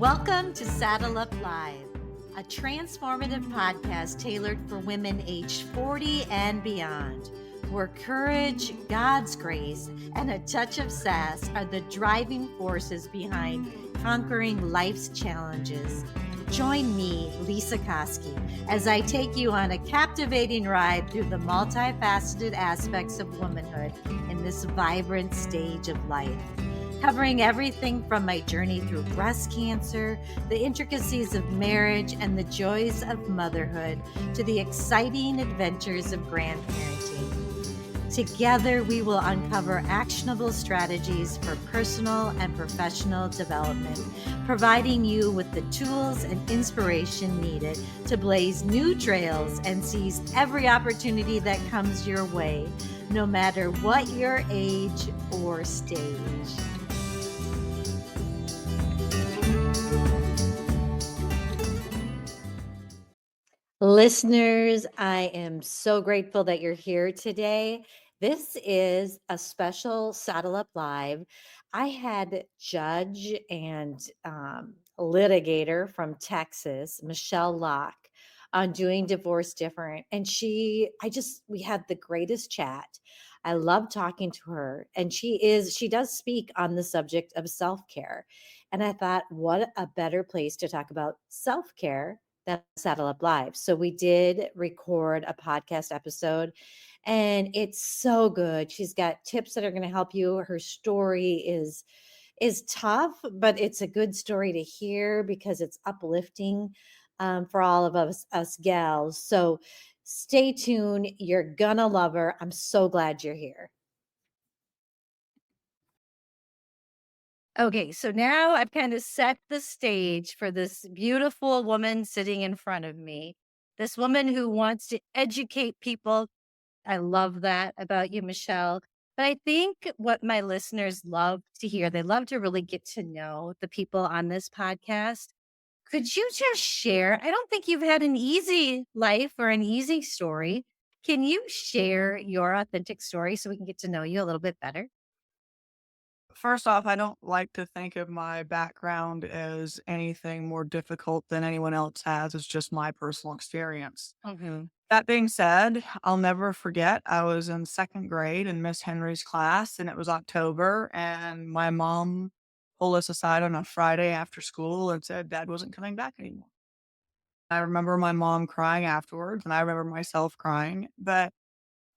Welcome to Saddle Up Live, a transformative podcast tailored for women aged 40 and beyond, where courage, God's grace, and a touch of sass are the driving forces behind conquering life's challenges. Join me, Lisa Koski, as I take you on a captivating ride through the multifaceted aspects of womanhood in this vibrant stage of life. Covering everything from my journey through breast cancer, the intricacies of marriage, and the joys of motherhood, to the exciting adventures of grandparenting. Together, we will uncover actionable strategies for personal and professional development, providing you with the tools and inspiration needed to blaze new trails and seize every opportunity that comes your way, no matter what your age or stage. Listeners, I am so grateful that you're here today. This is a special Saddle Up Live. I had judge and litigator from Texas, Michele Locke, on doing Divorce Different. And we had the greatest chat. I love talking to her. And she does speak on the subject of self-care. And I thought, what a better place to talk about self-care than Saddle Up Live. So we did record a podcast episode and it's so good. She's got tips that are going to help you. Her story is tough, but it's a good story to hear because it's uplifting for all of us gals. So stay tuned. You're gonna love her. I'm so glad you're here. Okay, so now I've kind of set the stage for this beautiful woman sitting in front of me. This woman who wants to educate people. I love that about you, Michele. But I think what my listeners love to hear, they love to really get to know the people on this podcast. Could you just share? I don't think you've had an easy life or an easy story. Can you share your authentic story so we can get to know you a little bit better? First off, I don't like to think of my background as anything more difficult than anyone else has. It's just my personal experience. Mm-hmm. That being said, I'll never forget I was in second grade in Miss Henry's class, and it was October, and my mom pulled us aside on a Friday after school and said Dad wasn't coming back anymore. I remember my mom crying afterwards, and I remember myself crying, but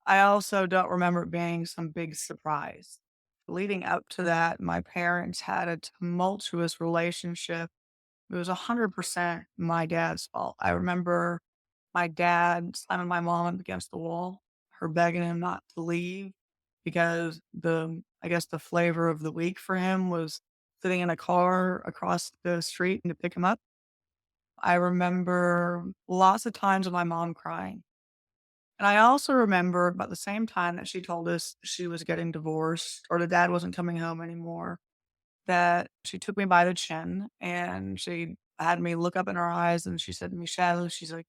I also don't remember it being some big surprise. Leading up to that, my parents had a tumultuous relationship. It was 100% my dad's fault. I remember my dad slamming my mom up against the wall, her begging him not to leave because I guess the flavor of the week for him was sitting in a car across the street and to pick him up. I remember lots of times of my mom crying. And I also remember about the same time that she told us she was getting divorced or the dad wasn't coming home anymore, that she took me by the chin and she had me look up in her eyes and she said, Michele, she's like,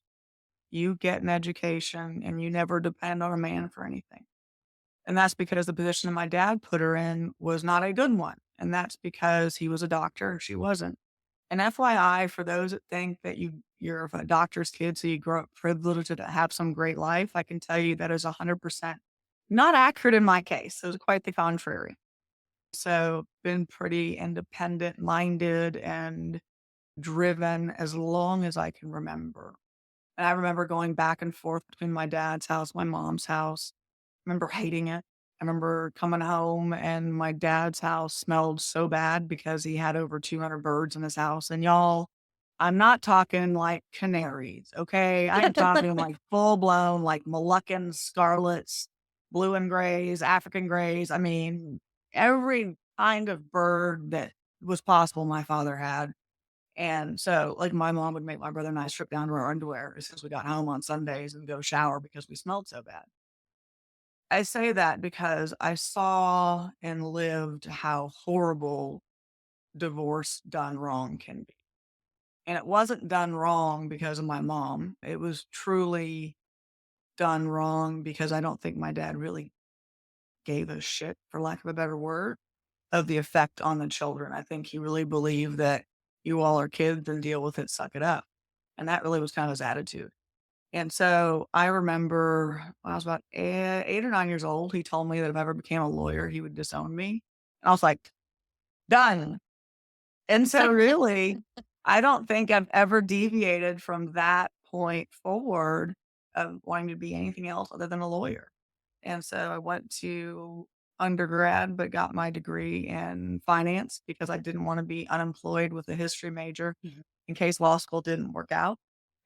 you get an education and you never depend on a man for anything. And that's because the position that my dad put her in was not a good one. And that's because he was a doctor and she wasn't. And FYI, for those that think that you're a doctor's kid, so you grow up privileged to have some great life, I can tell you that is 100% not accurate in my case. It was quite the contrary. So, been pretty independent minded and driven as long as I can remember. And I remember going back and forth between my dad's house, my mom's house. I remember hating it. I remember coming home and my dad's house smelled so bad because he had over 200 birds in his house. And y'all, I'm not talking like canaries, okay? I'm talking like full blown, like Moluccans, scarlets, blue and grays, African grays. I mean, every kind of bird that was possible, my father had. And so, like, my mom would make my brother and I strip down to our underwear as soon as we got home on Sundays and go shower because we smelled so bad. I say that because I saw and lived how horrible divorce done wrong can be. And it wasn't done wrong because of my mom. It was truly done wrong because I don't think my dad really gave a shit, for lack of a better word, of the effect on the children. I think he really believed that You all are kids and deal with it, suck it up. And that really was kind of his attitude. And so I remember when I was about 8 or 9 years old, he told me that if I ever became a lawyer, he would disown me. And I was like, done. And so really, I don't think I've ever deviated from that point forward of wanting to be anything else other than a lawyer. And so I went to undergrad, but got my degree in finance because I didn't want to be unemployed with a history major Mhm. in case law school didn't work out.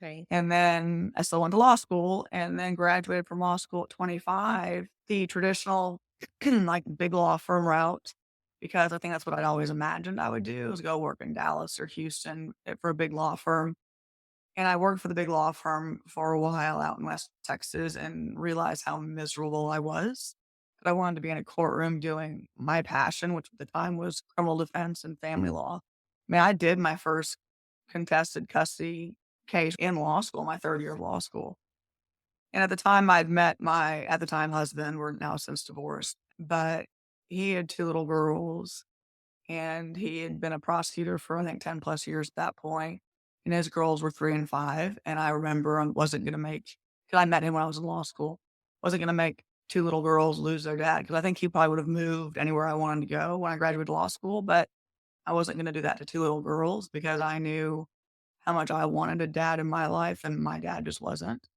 Right. And then I still went to law school and then graduated from law school at 25, the traditional like big law firm route, because I think that's what I'd always imagined I would do is go work in Dallas or Houston for a big law firm. And I worked for the big law firm for a while out in West Texas and realized how miserable I was. That I wanted to be in a courtroom doing my passion, which at the time was criminal defense and family law. I mean, I did my first contested custody case in law school, my 3rd year of law school. And at the time I'd met my at the time husband, we're now since divorced, but he had 2 little girls and he had been a prosecutor for I think 10 plus years at that point, and his girls were 3 and 5, and I remember I wasn't gonna make, because I met him when I was in law school, wasn't gonna make 2 little girls lose their dad because I think he probably would have moved anywhere I wanted to go when I graduated law school, but I wasn't gonna do that to 2 little girls because I knew how much I wanted a dad in my life, and my dad just wasn't.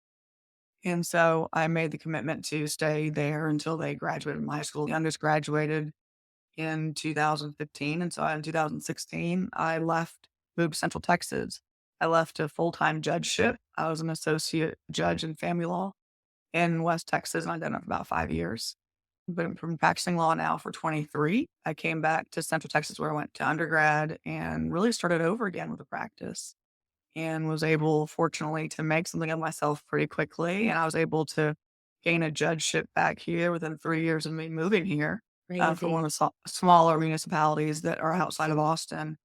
And so I made the commitment to stay there until they graduated from high school. The youngest graduated in 2015. And so in 2016, I left, moved to Central Texas. I left a full time judgeship. I was an associate judge in family law in West Texas, and I've done it for about 5 years. Been from practicing law now for 23. I came back to Central Texas where I went to undergrad and really started over again with the practice and was able, fortunately, to make something of myself pretty quickly. And I was able to gain a judgeship back here within 3 years of me moving here from one Crazy. of the smaller municipalities that are outside of Austin.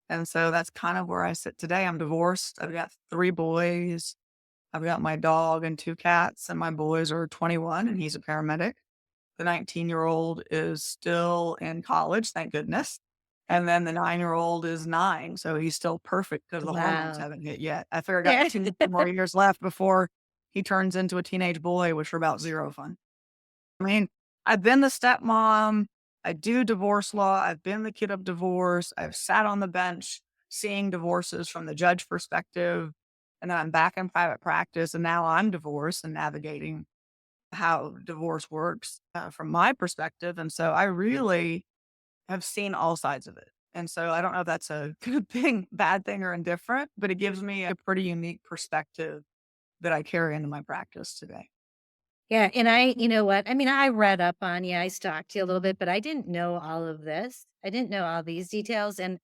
And so that's kind of where I sit today. I'm divorced. I've got 3 boys. I've got my dog and 2 cats, and my boys are 21, and he's a paramedic. The 19-year-old is still in college, thank goodness. And then the 9-year-old is 9, so he's still perfect because the hormones Wow. haven't hit yet. I figure I got Yeah. 2 more years left before he turns into a teenage boy, which are about 0 fun. I mean, I've been the stepmom, I do divorce law, I've been the kid of divorce, I've sat on the bench seeing divorces from the judge perspective, and then I'm back in private practice, and now I'm divorced and navigating how divorce works, from my perspective, and so I really have seen all sides of it, and so I don't know if that's a good thing, bad thing, or indifferent, but it gives me a pretty unique perspective that I carry into my practice today. Yeah, and you know what? I mean, I read up on you, I stalked you a little bit, but I didn't know all of this. I didn't know all these details. And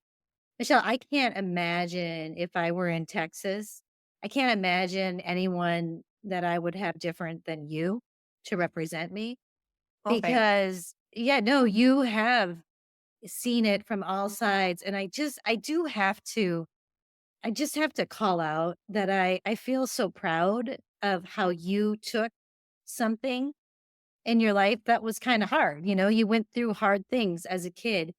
Michelle, I can't imagine if I were in Texas. I can't imagine anyone that I would have different than you to represent me Well, thank you. because, yeah, no, you have seen it from all sides. And I just have to call out that I feel so proud of how you took something in your life that was kind of hard. You know, you went through hard things as a kid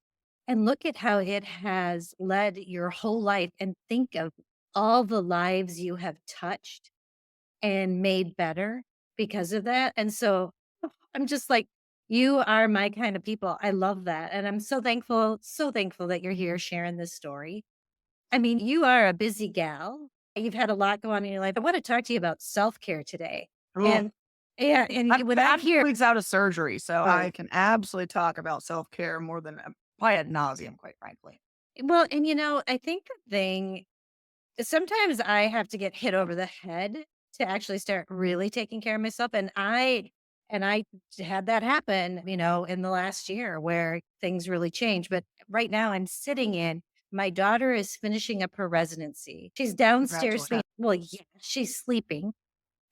and look at how it has led your whole life and think of all the lives you have touched and made better because of that. And so I'm just like, you are my kind of people. I love that. And I'm so thankful that you're here sharing this story. I mean, you are a busy gal. You've had a lot go on in your life. I want to talk to you about self care today. Ugh. And yeah, I'm when I 5 hear, weeks out of surgery, so I right. can absolutely talk about self-care more than, probably ad nauseum, quite frankly. Well, and I think the thing sometimes I have to get hit over the head to actually start really taking care of myself. And I had that happen, in the last year where things really changed. But right now I'm sitting in my daughter is finishing up her residency. She's downstairs Congratulations. well, yeah, she's sleeping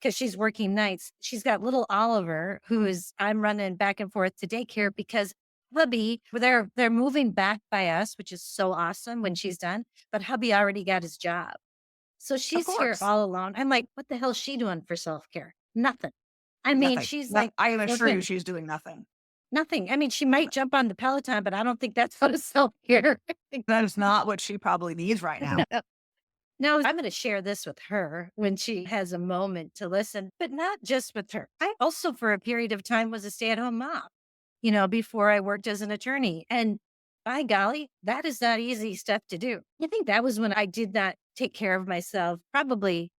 because she's working nights. She's got little Oliver, who is I'm running back and forth to daycare because hubby, they're moving back by us, which is so awesome when she's done. But hubby already got his job. So Of she's here course. all alone. I'm like, what the hell is she doing for self-care? Nothing. I mean, Nothing. she's No, like I can assure you working. she's doing nothing. Nothing. I mean, she might jump on the Peloton, but I don't think that's out of self-care. That is not what she probably needs right now. No. No, I'm gonna share this with her when she has a moment to listen, but not just with her. I also, for a period of time, was a stay-at-home mom, before I worked as an attorney. And by golly, that is not easy stuff to do. I think that was when I did not take care of myself. Probably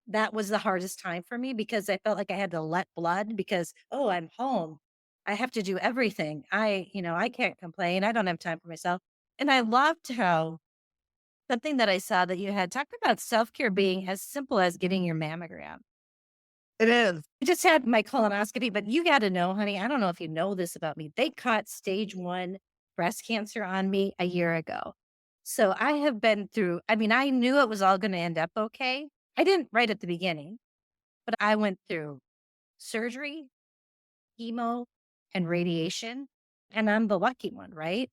that was the hardest time for me because I felt like I had to let blood because, oh, I'm home. I have to do everything. I can't complain. I don't have time for myself. And I loved how something that I saw that you had talked about self-care being as simple as getting your mammogram. It is. I just had my colonoscopy, but you got to know, honey, I don't know if you know this about me. They caught stage 1 breast cancer on me a year ago. So I have been through, I mean, I knew it was all going to end up okay. I didn't right at the beginning, but I went through surgery, chemo, and radiation. And I'm the lucky one, right?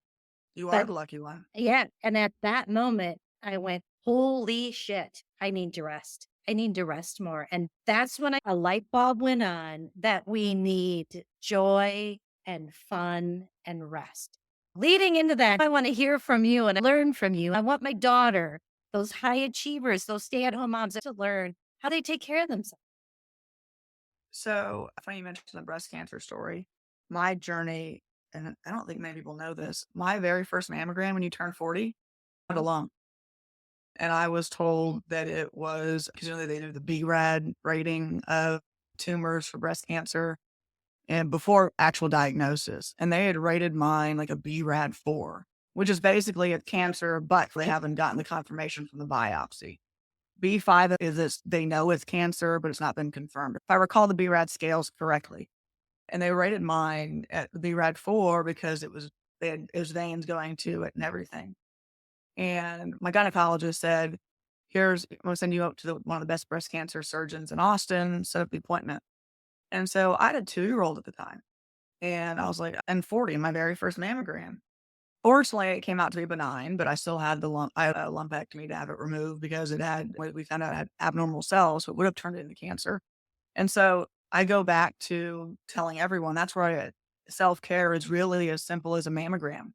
You are But the lucky one. yeah, and at that moment, I went, "Holy shit, I need to rest. I need to rest more." And that's when a light bulb went on that we need joy and fun and rest. Leading into that, I want to hear from you and learn from you. I want my daughter, those high achievers, those stay-at-home moms to learn how they take care of themselves. So, funny you mentioned the breast cancer story. My journey, and I don't think many people know this, my very first mammogram when you turn 40, had a lump. And I was told that it was because they do the BRAD rating of tumors for breast cancer and before actual diagnosis. And they had rated mine like a BRAD 4, which is basically a cancer, but they haven't gotten the confirmation from the biopsy. B5 is this, they know it's cancer, but it's not been confirmed. If I recall the BRAD scales correctly. And they rated mine at the BRAD 4 because it was veins going to it and everything. And my gynecologist said, I'm gonna send you up to one of the best breast cancer surgeons in Austin, set up the appointment. And so I had a 2-year-old at the time. And I was like, and 40, my very first mammogram. Fortunately, it came out to be benign, but I still had the lump. I had a lumpectomy to have it removed because we found out it had abnormal cells, so it would have turned it into cancer. And so I go back to telling everyone that's where self care is really as simple as a mammogram.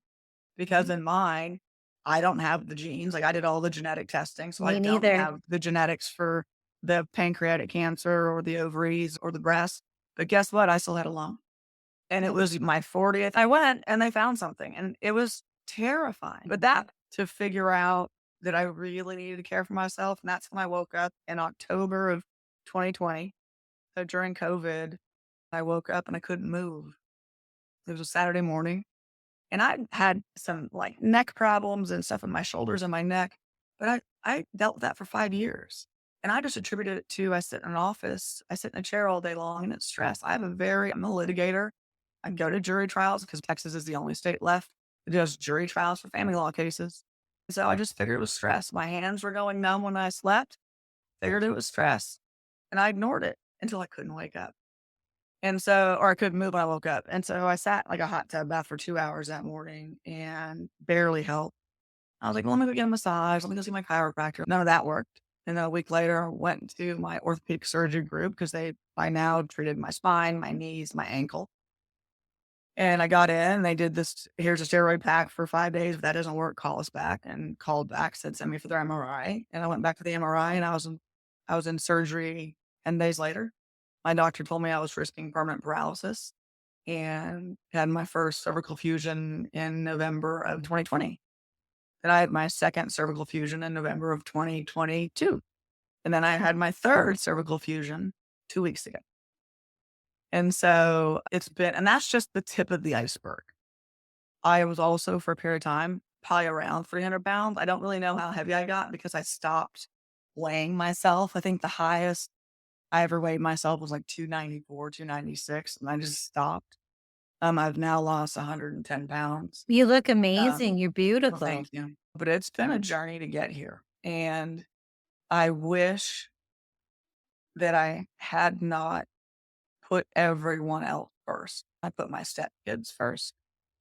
Because in mine, I don't have the genes. Like I did all the genetic testing, so I Me don't neither. have the genetics for the pancreatic cancer or the ovaries or the breast. But guess what? I still had a lump. And it was my 40th. I went and they found something and it was terrifying. But that to figure out that I really needed to care for myself. And that's when I woke up in October of 2020. So during COVID, I woke up and I couldn't move. It was a Saturday morning. And I had some like neck problems and stuff in my shoulders and my neck, but I dealt with that for 5 years. And I just attributed it to I sit in an office, I sit in a chair all day long and it's stress. I'm a litigator. I go to jury trials because Texas is the only state left that does jury trials for family law cases. So I just figured it was stress. My hands were going numb when I slept, figured it was stress. And I ignored it until I couldn't wake up. And so or I couldn't move when I woke up. And so I sat like a hot tub bath for 2 hours that morning and barely helped. I was like, "Well, let me go get a massage. Let me go see my chiropractor." None of that worked. And then a week later, I went to my orthopedic surgery group because they by now treated my spine, my knees, my ankle. And I got in, they did this, "Here's a steroid pack for 5 days. If that doesn't work, call us back." And called back, said, "Send me for their MRI." And I went back for the MRI and I was in surgery 10 days later. My doctor told me I was risking permanent paralysis and had my first cervical fusion in November of 2020. Then I had my second cervical fusion in November of 2022. And then I had my third cervical fusion 2 weeks ago. And so and that's just the tip of the iceberg. I was also for a period of time, probably around 300 pounds. I don't really know how heavy I got because I stopped weighing myself. I think the highest I ever weighed myself was like 294, 296, and I just stopped. I've now lost 110 pounds. You look Um, amazing. You're well, beautiful. thank you. But it's been a journey to get here. And I wish that I had not put everyone else first. I put my stepkids first.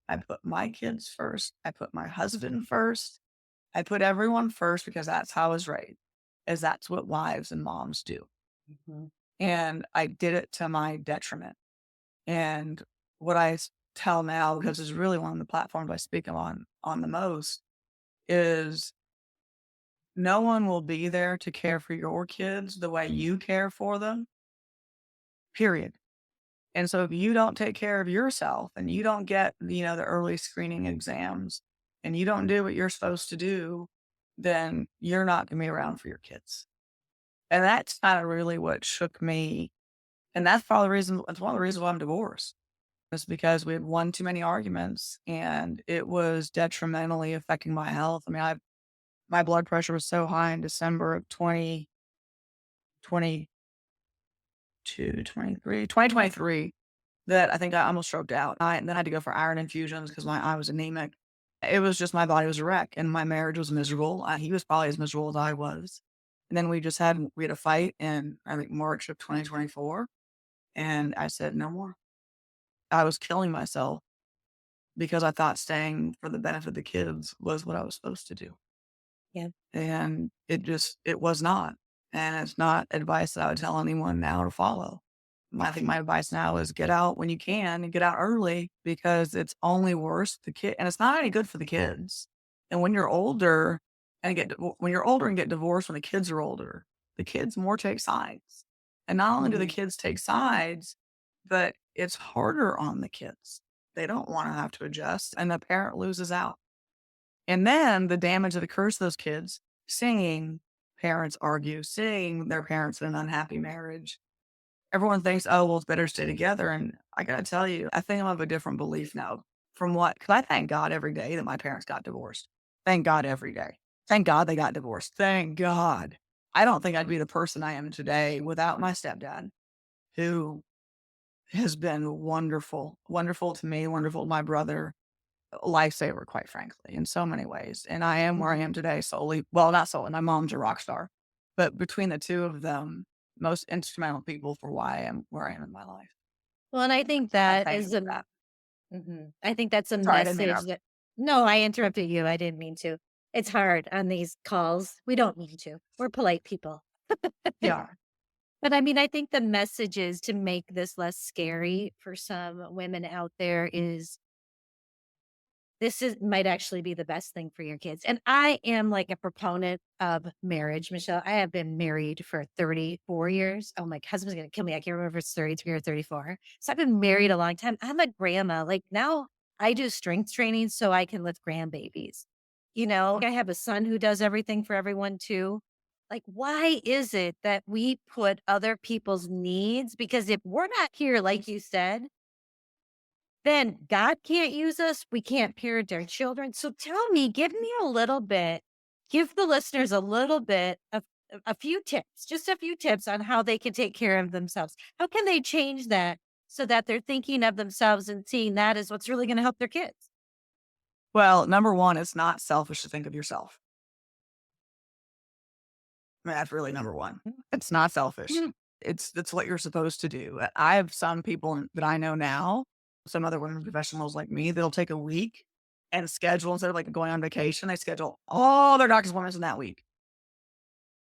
I put my kids first. I put my husband first. I put everyone first because that's how I was raised, is that's what wives and moms do. Mhm. And I did it to my detriment. And what tell now, because it's really one of the platforms I speak on the most, is no one will be there to care for your kids the way you care for them, period. And so if you don't take care of yourself and you don't get, the early screening exams and you don't do what you're supposed to do, then you're not going to be around for your kids. And that's kind of really what shook me. And that's one of the reasons why I'm divorced. Is because we had one too many arguments and it was detrimentally affecting my health. I mean, my blood pressure was so high in December of 2023 that I think I almost stroked out. And then I had to go for iron infusions because I was anemic. It was just my body was a wreck and my marriage was miserable. He was probably as miserable as I was. And then we had a fight in, I think, March of 2024. And I said, no more. I was killing myself because I thought staying for the benefit of the kids was what I was supposed to do. Yeah. And it was not. And it's not advice that I would tell anyone now to follow. I think my advice now is get out when you can and get out early because it's only worse and it's not any good for the kids. And when you're older when you're older and get divorced when the kids are older, the kids more take sides. And not only do the kids take sides, but it's harder on the kids. They don't want to have to adjust and the parent loses out. And then the damage that occurs to those kids, seeing parents argue, seeing their parents in an unhappy marriage. Everyone thinks, oh, well, it's better to stay together. And I got to tell you, I think I'm of a different belief now because I thank God every day that my parents got divorced. Thank God every day. Thank God they got divorced. Thank God. I don't think I'd be the person I am today without my stepdad, who has been wonderful, wonderful to me, wonderful to my brother, a lifesaver, quite frankly, in so many ways. And I am where I am today solely, well, not solely, my mom's a rock star, but between the two of them, most instrumental people for why I am where I am in my life. Well, and I think I that thank is you for that. I think that's a Sorry, I didn't mean message that no, I interrupted you. I didn't mean to. It's hard on these calls. We don't mean to. We're polite people. Yeah. But I mean, I think the message is to make this less scary for some women out there is might actually be the best thing for your kids. And I am like a proponent of marriage, Michelle. I have been married for 34 years. Oh, my husband's going to kill me. I can't remember if it's 33 or 34. So I've been married a long time. I'm a grandma. Like now I do strength training so I can lift grandbabies. I have a son who does everything for everyone too. Like, why is it that we put other people's needs? Because if we're not here, like you said, then God can't use us. We can't parent our children. So tell me, give the listeners a little bit of a few tips, just a few tips on how they can take care of themselves. How can they change that so that they're thinking of themselves and seeing that as what's really going to help their kids? Well, number one, it's not selfish to think of yourself. I mean, that's really number one. It's not selfish. Mm. It's what you're supposed to do. I have some people that I know now, some other women professionals like me, that'll take a week and schedule instead of like going on vacation, they schedule all their doctor's appointments in that week.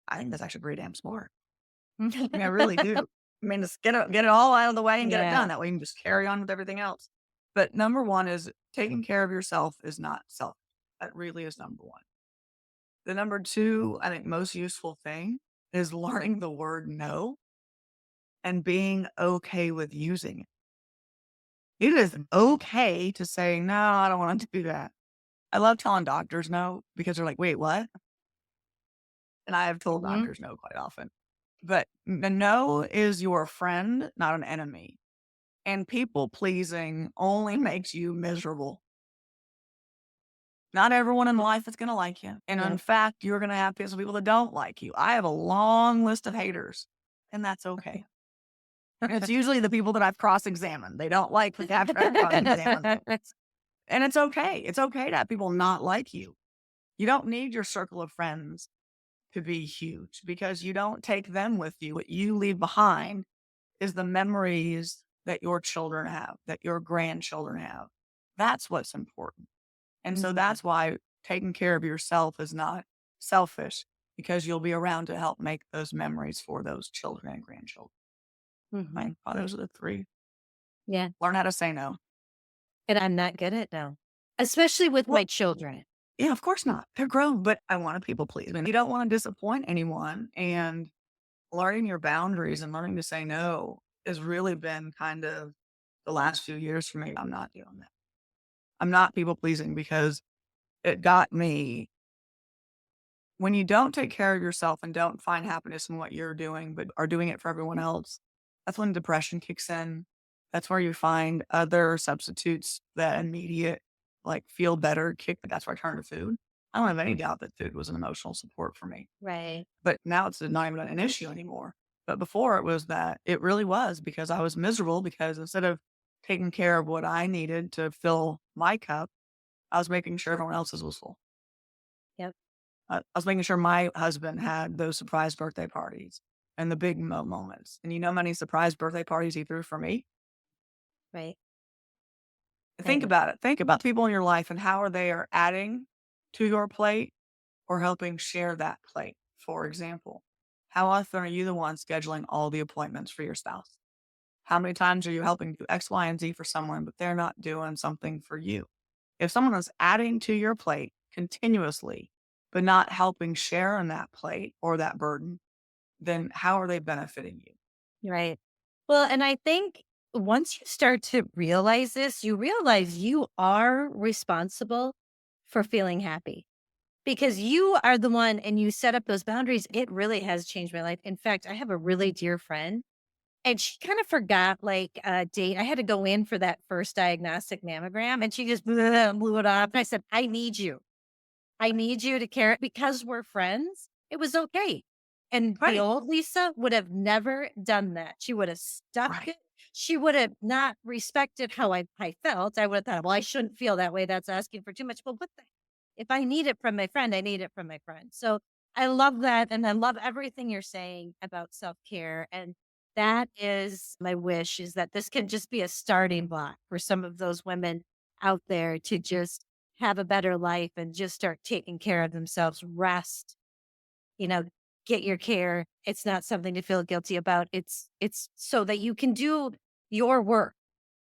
I think that's actually pretty damn smart. I mean, I really do. I mean, just get it all out of the way and get it Yeah. done. That way you can just carry on with everything else. But number one is taking care of yourself is not selfish. That really is number one. The number two, I think most useful thing is learning the word no and being okay with using it. It is okay to say, no, I don't want to do that. I love telling doctors no because they're like, wait, what? And I have told Mhm. doctors no quite often. But the no is your friend, not an enemy. And people pleasing only makes you miserable. Not everyone in life is going to like you. And in Yep. fact, you're going to have some people that don't like you. I have a long list of haters, and that's okay. And it's usually the people that I've cross-examined. They don't like the after I've cross-examined them. And it's okay. It's okay to have people not like you. You don't need your circle of friends to be huge because you don't take them with you. What you leave behind is the memories that your children have, that your grandchildren have. That's what's important. And so that's why taking care of yourself is not selfish because you'll be around to help make those memories for those children and grandchildren. Mhm. Those are the three. Yeah. Learn how to say no. And I'm not good at no, especially with Well, my children. yeah, of course not. They're grown, but I want to people please. And you don't want to disappoint anyone. And learning your boundaries and learning to say no has really been kind of the last few years for me. I'm not doing that. I'm not people pleasing because it got me. When you don't take care of yourself and don't find happiness in what you're doing, but are doing it for everyone else, that's when depression kicks in. That's where you find other substitutes that immediate, like feel better kick. That's where I turn to food. I don't have any doubt that food was an emotional support for me, Right. but now it's not even an issue anymore. But before it was that it really was because I was miserable because instead of taking care of what I needed to fill my cup, I was making sure everyone else's was full. Yep. I was making sure my husband had those surprise birthday parties and the big moments. And you know how many surprise birthday parties he threw for me? Right. I Think know. about it. Think about people in your life and how are they are adding to your plate or helping share that plate. For example, how often are you the one scheduling all the appointments for your spouse? How many times are you helping do X, Y, and Z for someone, but they're not doing something for you? If someone is adding to your plate continuously, but not helping share in that plate or that burden, then how are they benefiting you? Right. Well, and I think once you start to realize this, you realize you are responsible for feeling happy because you are the one and you set up those boundaries. It really has changed my life. In fact, I have a really dear friend and she kind of forgot like a date. I had to go in for that first diagnostic mammogram and she just blew it off. And I said, I need you to care because we're friends. It was okay. And the Right. old Lisa would have never done that. She would have stuck Right. it. She would have not respected how I felt. I would have thought, well, I shouldn't feel that way. That's asking for too much. Well, what the, if I need it from my friend, I need it from my friend. So I love that. And I love everything you're saying about self care. And that is my wish is that this can just be a starting block for some of those women out there to just have a better life and just start taking care of themselves, rest, you know, get your care. It's not something to feel guilty about. It's so that you can do your work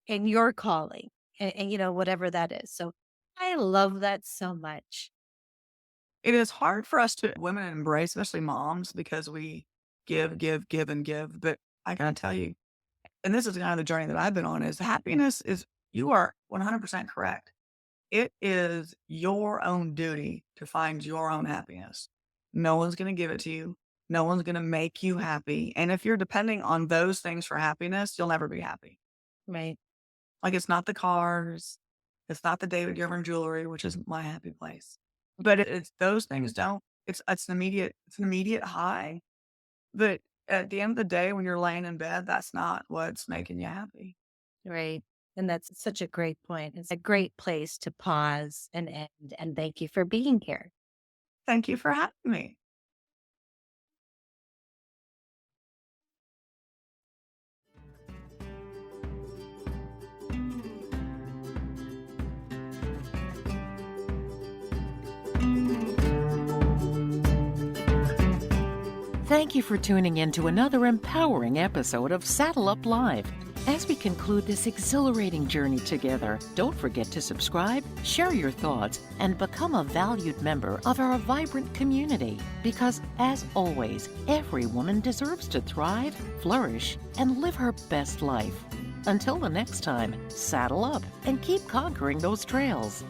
and your calling and you know, whatever that is. So I love that so much. It is hard for us to women embrace, especially moms, because we give, give, give, and give. But I gotta tell you, and this is kind of the journey that I've been on, is happiness is you are 100% correct. It is your own duty to find your own happiness. No one's going to give it to you. No one's going to make you happy. And if you're depending on those things for happiness, you'll never be happy. Right. Like it's not the cars, it's not the David Givern jewelry, which is my happy place. But it's those things don't. It's an immediate high. But at the end of the day, when you're laying in bed, that's not what's making you happy. Right. And that's such a great point. It's a great place to pause and end. And thank you for being here. Thank you for having me. Thank you for tuning in to another empowering episode of Saddle Up Live. As we conclude this exhilarating journey together, don't forget to subscribe, share your thoughts, and become a valued member of our vibrant community. Because, as always, every woman deserves to thrive, flourish, and live her best life. Until the next time, saddle up and keep conquering those trails.